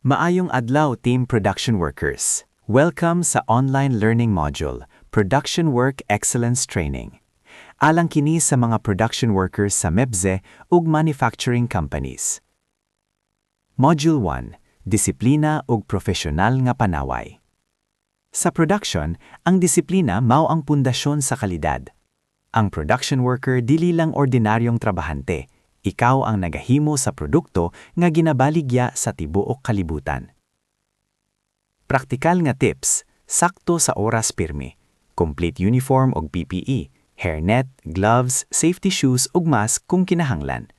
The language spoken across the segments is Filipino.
Maayong adlaw, Team Production Workers. Welcome sa online learning module, Production Work Excellence Training. Alang kini sa mga production workers sa MEBZE ug manufacturing companies. Module 1, Disiplina ug Profesional nga Panaway. Sa production, ang disiplina mao ang pundasyon sa kalidad. Ang production worker dili lang ordinaryong trabahante. Ikaw ang nagahimo sa produkto nga ginabaligya sa tibuok kalibutan. Praktikal nga tips, sakto sa oras pirmi, complete uniform og PPE, hairnet, gloves, safety shoes ug mask kung kinahanglan.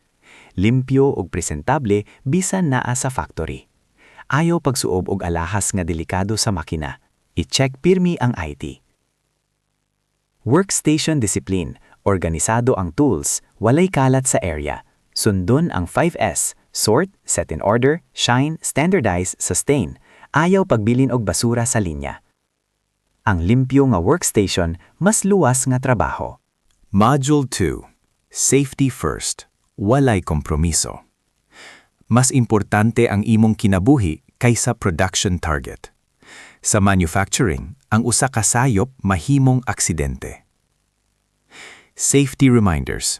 Limpyo ug presentable bisan naa sa factory. Ayaw pagsuob og alahas nga delikado sa makina. I-check pirmi ang IT. Workstation discipline, organisado ang tools, walay kalat sa area. Sundon ang 5S, sort, set in order, shine, standardize, sustain. Ayaw pagbilin og basura sa linya. Ang limpyo nga workstation, mas luwas nga trabaho. Module 2. Safety first. Walay kompromiso. Mas importante ang imong kinabuhi kaysa production target. Sa manufacturing, ang usa ka sayop mahimong aksidente. Safety reminders.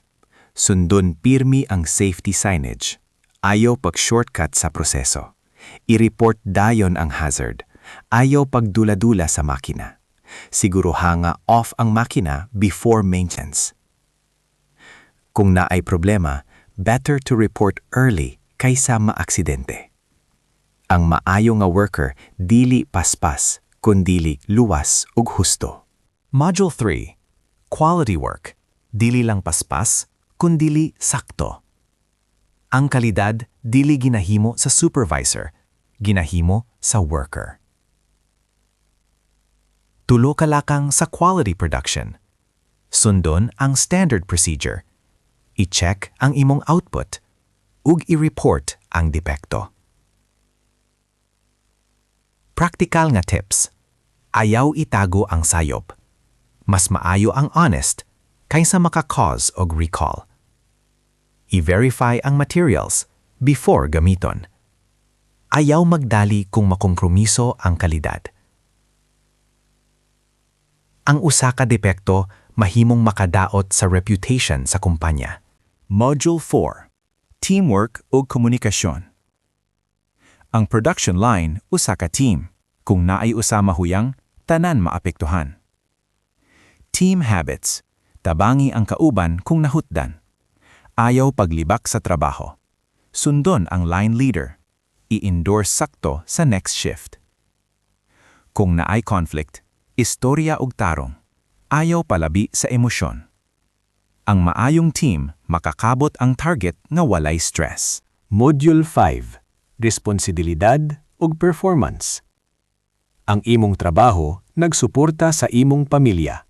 Sundon pirmi ang safety signage. Ayaw pag-shortcut sa proseso. I-report dayon ang hazard. Ayaw pagdula-dula sa makina. Siguruha nga off ang makina before maintenance. Kung naay problema, better to report early kaysa maaksidente. Ang maayo nga worker dili paspas, kundili luwas ug husto. Module 3. Quality work. Dili lang paspas, kundili sakto. Ang kalidad dili ginahimo sa supervisor, ginahimo sa worker. Tulo ka lakang sa quality production. Sundon ang standard procedure. I-check ang imong output ug i-report ang depekto. Praktikal nga tips. Ayaw itago ang sayop. Mas maayo ang honest kaysa maka-cause og recall. I-verify ang materials before gamiton. Ayaw magdali kung makompromiso ang kalidad. Ang usa ka depekto mahimong makadaot sa reputation sa kumpanya. Module 4. Teamwork ug komunikasyon. Ang production line usa ka team. Kung naay usa mahuyang, tanan maapektuhan. Team habits. Tabangi ang kauban kung nahutdan. Ayaw paglibak sa trabaho. Sundon ang line leader. I-endorse sakto sa next shift. Kung naay conflict, istorya ug tarong. Ayaw palabi sa emosyon. Ang maayong team makakabot ang target nga walay stress. Module 5. Responsibilidad ug performance. Ang imong trabaho nagsuporta sa imong pamilya.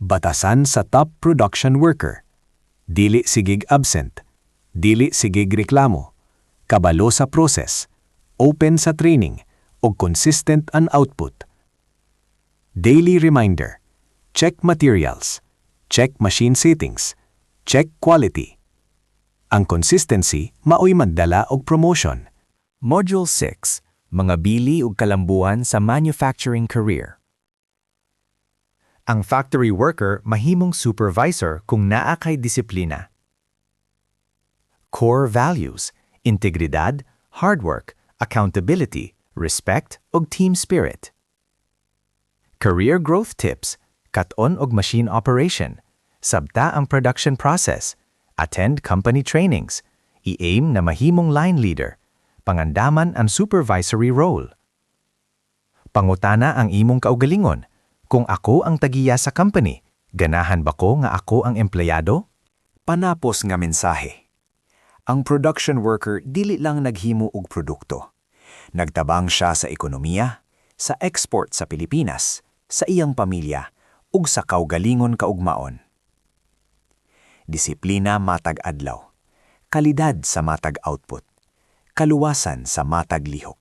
Batasan sa top production worker. Dili sigig absent. Dili sigig reklamo. Kabalo sa process. Open sa training. O consistent ang output. Daily reminder. Check materials. Check machine settings. Check quality. Ang consistency maoy magdala og promotion. Module 6. Mga bili ug kalambuan sa manufacturing career. Ang factory worker mahimong supervisor kung naa kay disiplina. Core values, integridad, hard work, accountability, respect, ug team spirit. Career growth tips, kat-on og machine operation, sabta ang production process, attend company trainings, i-aim na mahimong line leader, pangandaman ang supervisory role. Pangutana ang imong kaugalingon. Kung ako ang tagiya sa company, ganahan ba ko nga ako ang empleyado? Panapos nga mensahe. Ang production worker dili lang naghimo og produkto. Nagtabang siya sa ekonomiya, sa export sa Pilipinas, sa iyang pamilya, ug sa kaugalingon kaugmaon. Disiplina matag adlaw. Kalidad sa matag output. Kaluwasan sa matag lihok.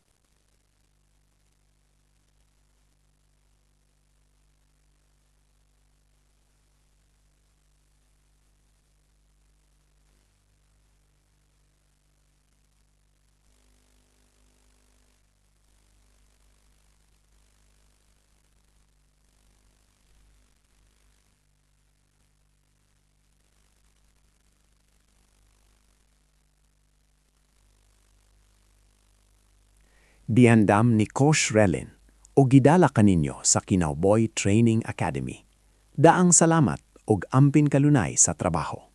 Diandam ni Coach Relin o gidala kaninyo sa Kinaboy Training Academy. Daang salamat og ampin kalunay sa trabaho.